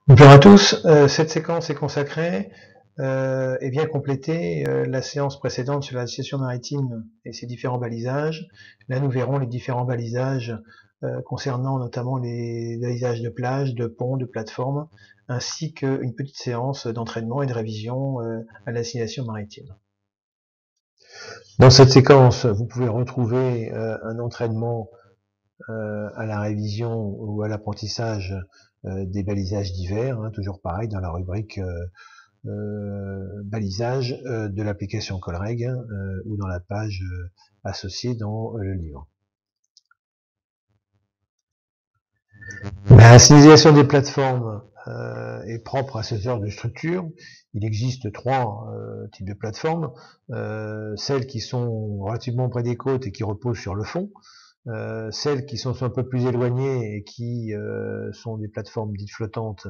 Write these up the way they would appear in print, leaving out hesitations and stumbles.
Bonjour à tous, cette séquence est consacrée et vient compléter la séance précédente sur la législation maritime et ses différents balisages. Là, nous verrons les différents balisages concernant notamment les balisages de plage, de ponts, de plateformes, ainsi qu'une petite séance d'entraînement et de révision à la législation maritime. Dans cette séquence, vous pouvez retrouver un entraînement à la révision ou à l'apprentissage des balisages divers, toujours pareil dans la rubrique balisage de l'application Colreg ou dans la page associée dans le livre. La signalisation des plateformes est propre à ce genre de structure. Il existe trois types de plateformes. Celles qui sont relativement près des côtes et qui reposent sur le fond. Celles qui sont un peu plus éloignées et qui sont des plateformes dites flottantes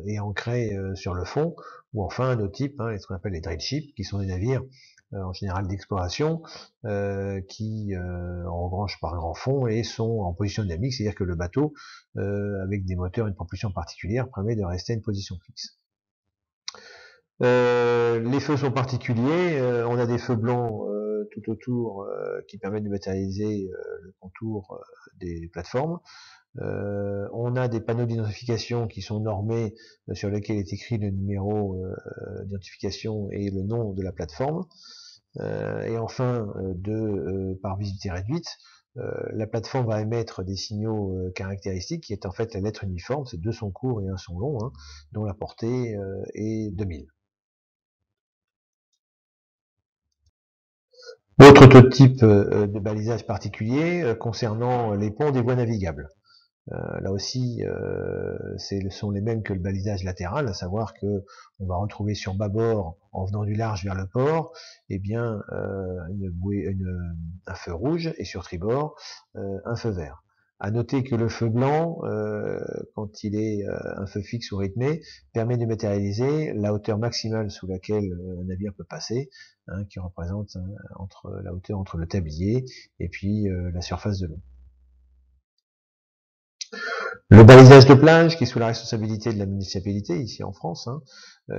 et ancrées sur le fond, ou enfin un autre type, ce qu'on appelle les drill ships, qui sont des navires en général d'exploration qui engranchent par grand fond et sont en position dynamique, c'est-à-dire que le bateau, avec des moteurs et une propulsion particulière, permet de rester à une position fixe. Les feux sont particuliers, on a des feux blancs tout autour qui permettent de matérialiser le contour des plateformes. On a des panneaux d'identification qui sont normés sur lesquels est écrit le numéro d'identification et le nom de la plateforme. Et enfin, par visibilité réduite, la plateforme va émettre des signaux caractéristiques qui est en fait la lettre uniforme, c'est deux sons courts et un son long, dont la portée est 2000. Autre type de balisage particulier concernant les ponts des voies navigables. Là aussi, ce sont les mêmes que le balisage latéral, à savoir que on va retrouver sur bâbord, en venant du large vers le port, eh bien un feu rouge, et sur tribord un feu vert. À noter que le feu blanc, quand il est un feu fixe ou rythmé, permet de matérialiser la hauteur maximale sous laquelle un navire peut passer, qui représente la hauteur entre le tablier et puis la surface de l'eau. Le balisage de plage, qui est sous la responsabilité de la municipalité, ici en France,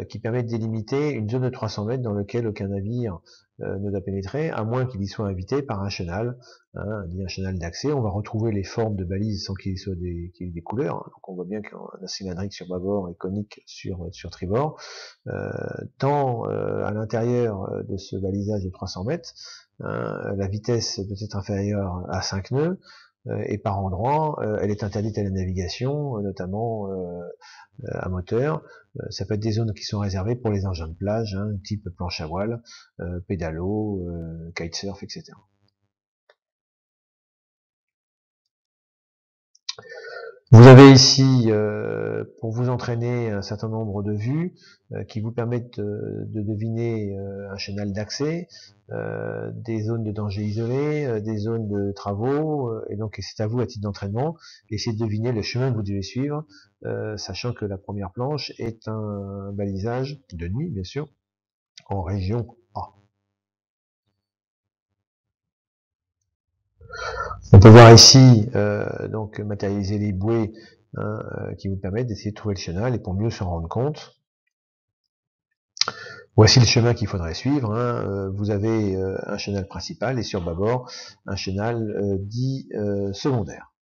qui permet de délimiter une zone de 300 mètres dans laquelle aucun navire ne doit pénétrer, à moins qu'il y soit invité par un chenal, un chenal d'accès. On va retrouver les formes de balises sans qu'il y ait des couleurs. Donc on voit bien qu'un cylindrique sur bâbord et conique sur tribord. Tant à l'intérieur de ce balisage de 300 mètres, la vitesse doit être inférieure à 5 nœuds, et par endroit, elle est interdite à la navigation, notamment à moteur. Ça peut être des zones qui sont réservées pour les engins de plage, type planche à voile, pédalo, kitesurf, etc. Vous avez ici, pour vous entraîner, un certain nombre de vues qui vous permettent de deviner un chenal d'accès, des zones de danger isolées, des zones de travaux, et donc c'est à vous, à titre d'entraînement, d'essayer de deviner le chemin que vous devez suivre, sachant que la première planche est un balisage de nuit, bien sûr, en région A. On peut voir ici donc matérialiser les bouées qui vous permettent d'essayer de trouver le chenal et pour mieux s'en rendre compte. Voici le chemin qu'il faudrait suivre. Vous avez un chenal principal et sur bâbord un chenal dit secondaire.